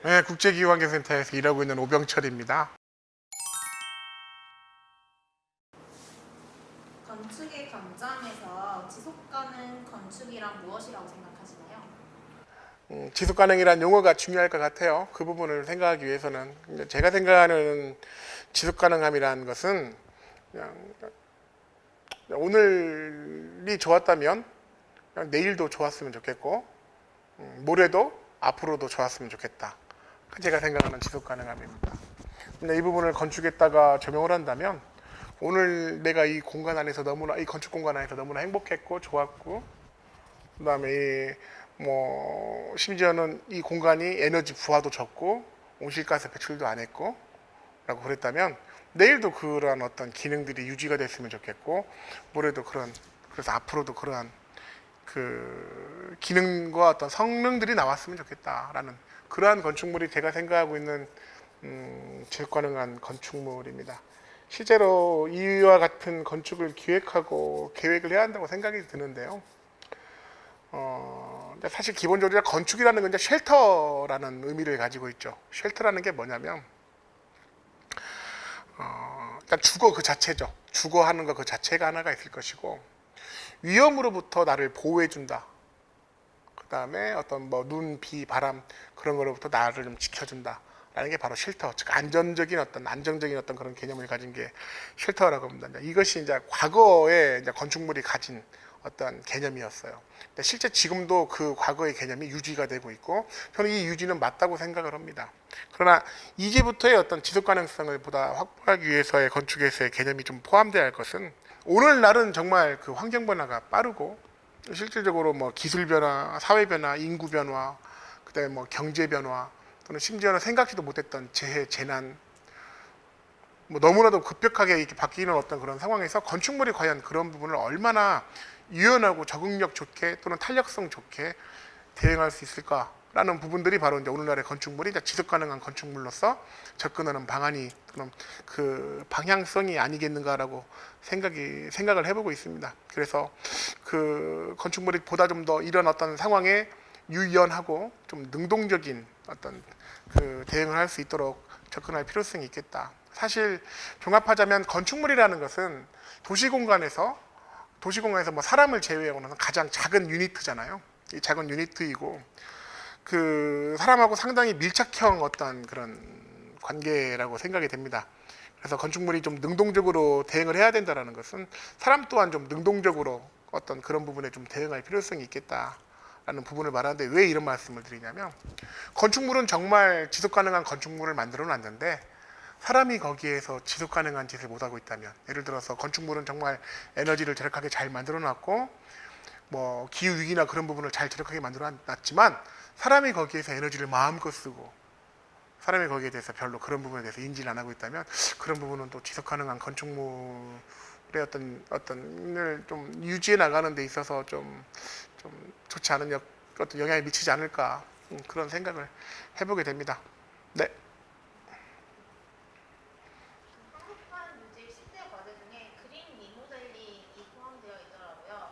네, 국제기후환경센터에서 일하고 있는 오병철입니다. 건축의 관점에서 지속가능 건축이란 무엇이라고 생각하시나요? 지속가능이란 용어가 중요할 것 같아요. 그 부분을 생각하기 위해서는 제가 생각하는 지속가능함이라는 것은 그냥 오늘이 좋았다면 그냥 내일도 좋았으면 좋겠고 모레도 앞으로도 좋았으면 좋겠다. 제가 생각하는 지속가능함입니다. 근데 이 부분을 건축에다가 적용을 한다면 오늘 내가 이 공간 안에서 너무나 이 건축 공간 안에서 너무나 행복했고 좋았고 그다음에 뭐 심지어는 이 공간이 에너지 부하도 적고 온실가스 배출도 안 했고 라고 그랬다면 내일도 그러한 어떤 기능들이 유지가 됐으면 좋겠고 모레도 그래서 앞으로도 그러한 그 기능과 어떤 성능들이 나왔으면 좋겠다라는 그러한 건축물이 제가 생각하고 있는 지속 가능한 건축물입니다. 실제로 이와 같은 건축을 기획하고 계획을 해야 한다고 생각이 드는데요. 사실 기본적으로 건축이라는 건 이제 쉘터라는 의미를 가지고 있죠. 쉘터라는 게 뭐냐면 일단 주거 그 자체죠. 주거하는 거 그 자체가 하나가 있을 것이고 위험으로부터 나를 보호해준다. 그 다음에 어떤 뭐 눈, 비, 바람 그런 거로부터 나를 좀 지켜준다. 라는 게 바로 쉘터, 즉 안정적인 어떤 그런 개념을 가진 게 쉘터라고 합니다. 이것이 이제 과거에 이제 건축물이 가진 어떤 개념이었어요. 근데 실제 지금도 그 과거의 개념이 유지가 되고 있고 저는 이 유지는 맞다고 생각을 합니다. 그러나 이제부터의 어떤 지속 가능성을 보다 확보하기 위해서의 건축에서의 개념이 좀 포함되어야 할 것은 오늘날은 정말 그 환경 변화가 빠르고 실질적으로 뭐 기술 변화, 사회 변화, 인구 변화, 그다음에 뭐 경제 변화 또는 심지어는 생각지도 못했던 재해, 재난 뭐 너무나도 급격하게 이렇게 바뀌는 어떤 그런 상황에서 건축물이 과연 그런 부분을 얼마나 유연하고 적응력 좋게 또는 탄력성 좋게 대응할 수 있을까라는 부분들이 바로 이제 오늘날의 건축물이 이제 지속 가능한 건축물로서 접근하는 방안이 또는 그 방향성이 아니겠는가라고 생각을 해보고 있습니다. 그래서 그 건축물이 보다 좀 더 이런 어떤 상황에 유연하고 좀 능동적인 어떤 그 대응을 할 수 있도록 접근할 필요성이 있겠다. 사실 종합하자면 건축물이라는 것은 도시공간에서 뭐 사람을 제외하고는 가장 작은 유니트잖아요. 이 작은 유니트이고 그 사람하고 상당히 밀착형 어떤 그런 관계라고 생각이 됩니다. 그래서 건축물이 좀 능동적으로 대응을 해야 된다는 것은 사람 또한 좀 능동적으로 어떤 그런 부분에 좀 대응할 필요성이 있겠다라는 부분을 말하는데 왜 이런 말씀을 드리냐면 건축물은 정말 지속 가능한 건축물을 만들어 놨는데 사람이 거기에서 지속 가능한 짓을 못하고 있다면 예를 들어서 건축물은 정말 에너지를 절약하게 잘 만들어 놨고 뭐 기후 위기나 그런 부분을 잘 절약하게 만들어 놨지만 사람이 거기에서 에너지를 마음껏 쓰고 사람이 거기에 대해서 별로 그런 부분에 대해서 인지를 안 하고 있다면 그런 부분은 또 지속 가능한 건축물의 어떤을 좀 유지해 나가는 데 있어서 좀 좋지 않은 어떤 영향이 미치지 않을까 그런 생각을 해보게 됩니다. 네. 한국판 유지 10대 과제 중에 그린 리모델링이 포함되어 있더라고요.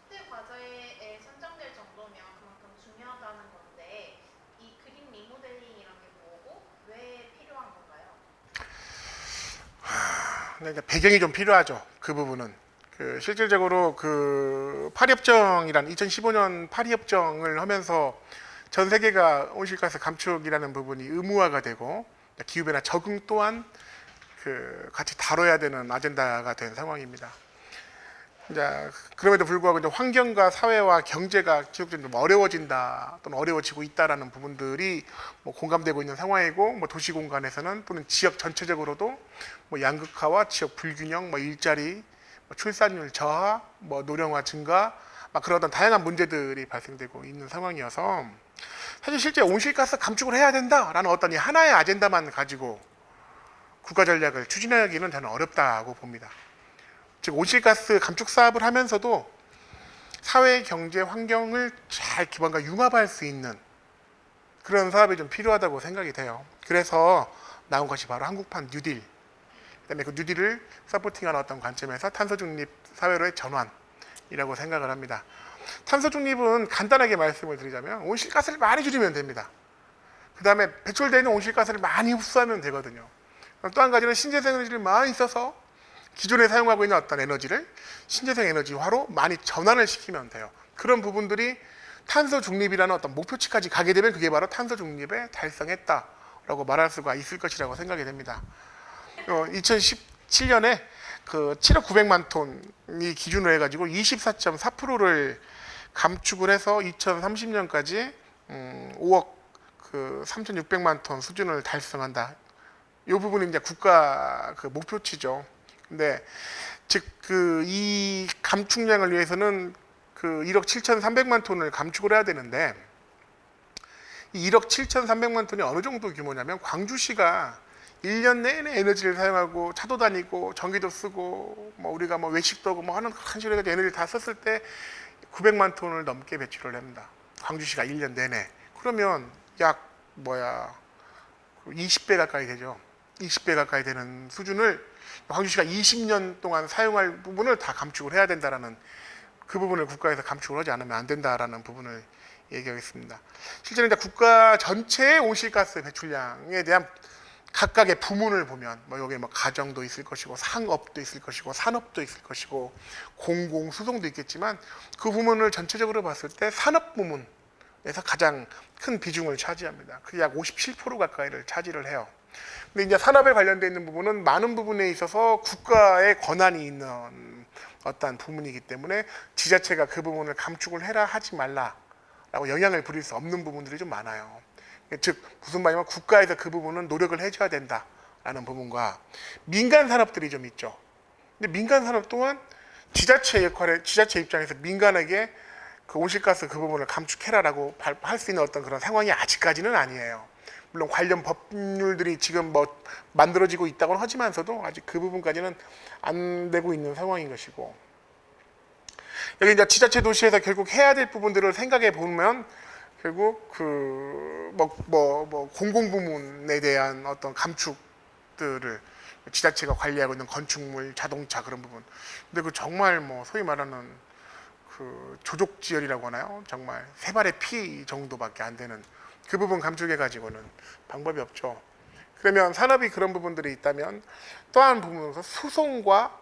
10대 과제에 선정될 정도면 그만큼 중요하다는 건데 이 그린 리모델링이란 게 뭐고 왜 필요한 건가요? 근데 이제 배경이 좀 필요하죠. 그 부분은. 그 실질적으로 그 파리협정이란 2015년 파리협정을 하면서 전 세계가 온실가스 감축이라는 부분이 의무화가 되고 기후변화 적응 또한 그 같이 다뤄야 되는 아젠다가 된 상황입니다. 이제 그럼에도 불구하고 이제 환경과 사회와 경제가 지속적으로 좀 어려워진다 또는 어려워지고 있다라는 부분들이 뭐 공감되고 있는 상황이고 뭐 도시 공간에서는 또는 지역 전체적으로도 뭐 양극화와 지역 불균형, 뭐 일자리, 뭐 출산율 저하, 뭐 노령화 증가 막 그런 어떤 다양한 문제들이 발생되고 있는 상황이어서 사실 실제 온실가스 감축을 해야 된다라는 어떤 이 하나의 아젠다만 가지고 국가 전략을 추진하기는 저는 어렵다고 봅니다. 즉 온실가스 감축 사업을 하면서도 사회, 경제, 환경을 잘 기반과 융합할 수 있는 그런 사업이 좀 필요하다고 생각이 돼요. 그래서 나온 것이 바로 한국판 뉴딜. 그다음에 그 뉴딜을 서포팅하는 어떤 관점에서 탄소 중립 사회로의 전환이라고 생각을 합니다. 탄소 중립은 간단하게 말씀을 드리자면 온실가스를 많이 줄이면 됩니다. 그 다음에 배출되는 온실가스를 많이 흡수하면 되거든요. 또 한 가지는 신재생 에너지를 많이 써서 기존에 사용하고 있는 어떤 에너지를 신재생 에너지화로 많이 전환을 시키면 돼요. 그런 부분들이 탄소 중립이라는 어떤 목표치까지 가게 되면 그게 바로 탄소 중립에 달성했다라고 말할 수가 있을 것이라고 생각이 됩니다. 2017년에 그 7억 900만 톤이 기준으로 해가지고 24.4%를 감축을 해서 2030년까지 5억 그 3,600만 톤 수준을 달성한다. 이 부분이 이제 국가 그 목표치죠. 근데 즉 그 이 감축량을 위해서는 그 1억 7,300만 톤을 감축을 해야 되는데 이 1억 7,300만 톤이 어느 정도 규모냐면 광주시가 1년 내내 에너지를 사용하고 차도 다니고 전기도 쓰고 뭐 우리가 뭐 외식도 하고 뭐 하는 한 식으로 해가지고 에너지를 다 썼을 때 900만 톤을 넘게 배출을 합니다. 광주시가 1년 내내. 그러면 약 20배 가까이 되죠. 20배 가까이 되는 수준을 광주시가 20년 동안 사용할 부분을 다 감축을 해야 된다라는 그 부분을 국가에서 감축을 하지 않으면 안 된다라는 부분을 얘기하겠습니다. 실제로 이제 국가 전체의 온실가스 배출량에 대한 각각의 부문을 보면 뭐 여기 뭐 가정도 있을 것이고 상업도 있을 것이고 산업도 있을 것이고 공공 수송도 있겠지만 그 부문을 전체적으로 봤을 때 산업 부문에서 가장 큰 비중을 차지합니다. 그게 약 57% 가까이를 차지를 해요. 근데 이제 산업에 관련되어 있는 부분은 많은 부분에 있어서 국가의 권한이 있는 어떠한 부문이기 때문에 지자체가 그 부분을 감축을 해라 하지 말라라고 영향을 부릴 수 없는 부분들이 좀 많아요. 즉 무슨 말이냐면 국가에서 그 부분은 노력을 해줘야 된다라는 부분과 민간 산업들이 좀 있죠. 근데 민간 산업 또한 지자체 역할에 지자체 입장에서 민간에게 그 온실가스 그 부분을 감축해라라고 할 수 있는 어떤 그런 상황이 아직까지는 아니에요. 물론 관련 법률들이 지금 뭐 만들어지고 있다고는 하지만서도 아직 그 부분까지는 안 되고 있는 상황인 것이고 여기 이제 지자체 도시에서 결국 해야 될 부분들을 생각해 보면 결국 그 공공부문에 대한 어떤 감축들을 지자체가 관리하고 있는 건축물, 자동차 그런 부분. 근데 그 정말 뭐 소위 말하는 그 조족지열이라고 하나요? 정말 세 발의 피 정도밖에 안 되는 그 부분 감축해 가지고는 방법이 없죠. 그러면 산업이 그런 부분들이 있다면 또 한 부분에서 수송과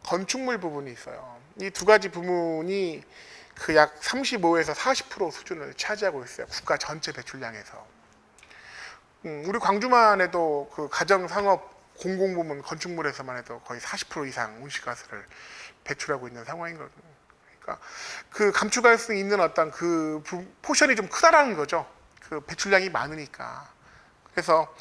건축물 부분이 있어요. 이 두 가지 부문이 그 약 35에서 40% 수준을 차지하고 있어요. 국가 전체 배출량에서. 우리 광주만 해도 그 가정, 상업, 공공부문, 건축물에서만 해도 거의 40% 이상 온실가스를 배출하고 있는 상황인 거거든요. 그러니까 그 감축할 수 있는 어떤 그 포션이 좀 크다라는 거죠. 그 배출량이 많으니까. 그래서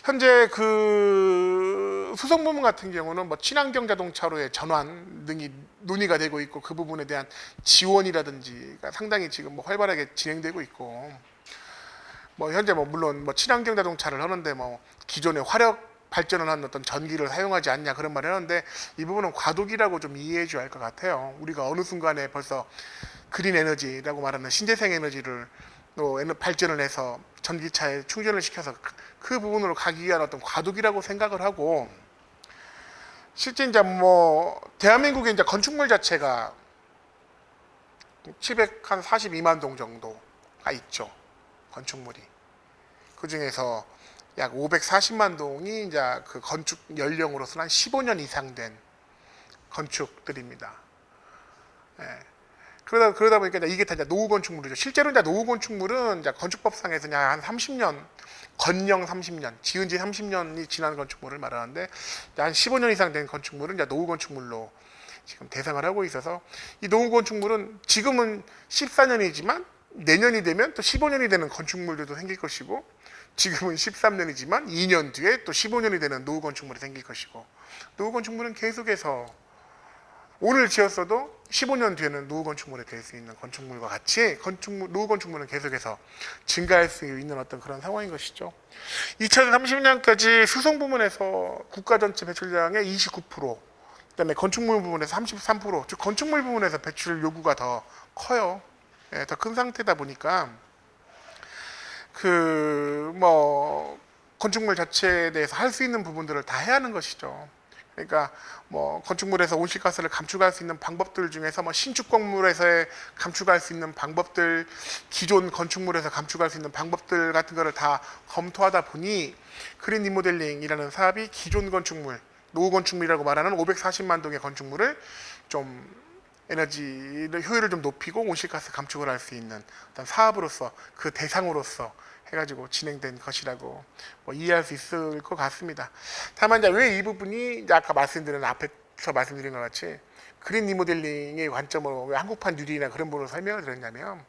현재 그 수송 부문 같은 경우는 뭐 친환경 자동차로의 전환 등이 논의가 되고 있고 그 부분에 대한 지원이라든지가 상당히 지금 뭐 활발하게 진행되고 있고 뭐 현재 뭐 물론 뭐 친환경 자동차를 하는데 뭐 기존의 화력 발전을 한 어떤 전기를 사용하지 않냐 그런 말을 하는데 이 부분은 과도기라고 좀 이해해 줘야 할 것 같아요. 우리가 어느 순간에 벌써 그린 에너지라고 말하는 신재생 에너지를 또 발전을 해서 전기차에 충전을 시켜서 그 부분으로 가기 위한 어떤 과도기라고 생각을 하고 실제 이제 뭐 대한민국의 이제 건축물 자체가 742만 동 정도가 있죠. 건축물이. 그 중에서 약 540만 동이 이제 그 건축 연령으로서는 한 15년 이상 된 건축들입니다. 예. 그러다 보니까 이게 다 이제 노후 건축물이죠. 실제로 이제 노후 건축물은 이제 건축법상에서 그냥 한 30년, 건령 30년, 지은 지 30년이 지난 건축물을 말하는데 한 15년 이상 된 건축물은 이제 노후 건축물로 지금 대상을 하고 있어서 이 노후 건축물은 지금은 14년이지만 내년이 되면 또 15년이 되는 건축물들도 생길 것이고 지금은 13년이지만 2년 뒤에 또 15년이 되는 노후 건축물이 생길 것이고 노후 건축물은 계속해서 오늘 지었어도 15년 뒤에는 노후 건축물이 될 수 있는 건축물과 같이 노후 건축물은 계속해서 증가할 수 있는 어떤 그런 상황인 것이죠. 2030년까지 수송 부문에서 국가 전체 배출량의 29%, 그다음에 건축물 부분에서 33%, 즉 건축물 부분에서 배출 요구가 더 커요. 예, 더 큰 상태다 보니까 그 뭐 건축물 자체에 대해서 할 수 있는 부분들을 다 해야 하는 것이죠. 그러니까 뭐 건축물에서 온실가스를 감축할 수 있는 방법들 중에서 뭐 신축 건물에서의 감축할 수 있는 방법들, 기존 건축물에서 감축할 수 있는 방법들 같은 거를 다 검토하다 보니 그린 리모델링이라는 사업이 기존 건축물, 노후 건축물이라고 말하는 540만 동의 건축물을 좀 에너지 효율을 좀 높이고 온실가스 감축을 할 수 있는 어떤 사업으로서 그 대상으로서 해가지고 진행된 것이라고 뭐 이해할 수 있을 것 같습니다. 다만 이제 왜 이 부분이 이제 아까 말씀드린 앞에서 말씀드린 것 같이 그린 리모델링의 관점으로 왜 한국판 뉴딜이나 그런 부분을 설명을 드렸냐면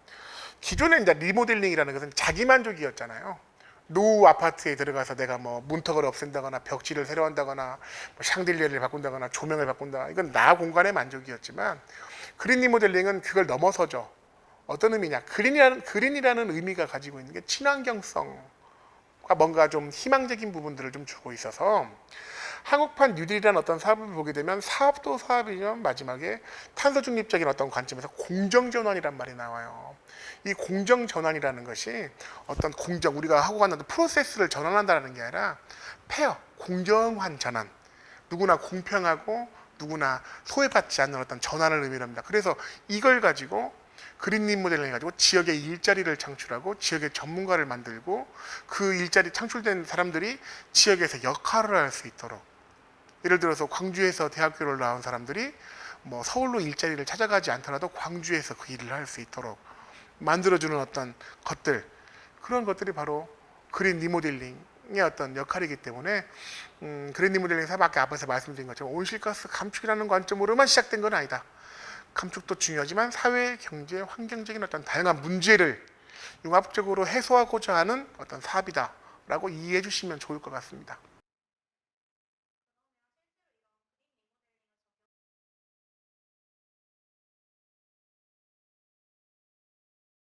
기존에 이제 리모델링이라는 것은 자기만족이었잖아요. 노후 아파트에 들어가서 내가 뭐 문턱을 없앤다거나 벽지를 새로 한다거나 뭐 샹들리에를 바꾼다거나 조명을 바꾼다, 이건 나 공간의 만족이었지만 그린 리모델링은 그걸 넘어서죠. 어떤 의미냐? 그린이라는 의미가 가지고 있는 게 친환경성과 뭔가 좀 희망적인 부분들을 좀 주고 있어서 한국판 뉴딜이라는 어떤 사업을 보게 되면 사업도 사업이면 마지막에 탄소 중립적인 어떤 관점에서 공정 전환이란 말이 나와요. 이 공정 전환이라는 것이 어떤 공정, 우리가 하고 가는 프로세스를 전환한다는 게 아니라 페어, 공정한 전환, 누구나 공평하고 누구나 소외받지 않는 어떤 전환을 의미합니다. 그래서 이걸 가지고 그린 리모델링을 가지고 지역의 일자리를 창출하고 지역의 전문가를 만들고 그 일자리 창출된 사람들이 지역에서 역할을 할 수 있도록, 예를 들어서 광주에서 대학교를 나온 사람들이 뭐 서울로 일자리를 찾아가지 않더라도 광주에서 그 일을 할 수 있도록 만들어주는 어떤 것들, 그런 것들이 바로 그린 리모델링의 어떤 역할이기 때문에 그린 리모델링 사업 아까 앞에서 말씀드린 것처럼 온실가스 감축이라는 관점으로만 시작된 건 아니다. 감축도 중요하지만 사회, 경제, 환경적인 어떤 다양한 문제를 융합적으로 해소하고자 하는 어떤 사업이다라고 이해해 주시면 좋을 것 같습니다.